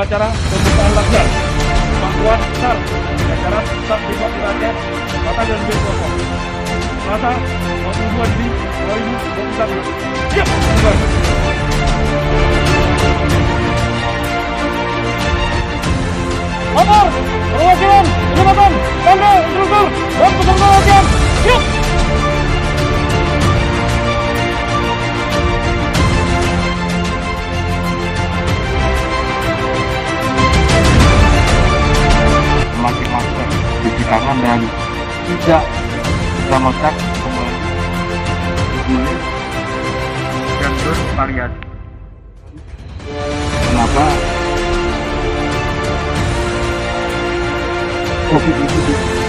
upacara pembukaan latihan. Bantuan besar jajaran tetap dibuat rakyat Batalion B20. Selasa 22 Juli 2021. Siap, bukan. Lapor, perwakilan, penyelamatan, tanda, instruktur, dan peserta latihan. Siap. memakai masker, cuci tangan dan tidak kita ngotak kembali dan bervariasi. Kenapa COVID itu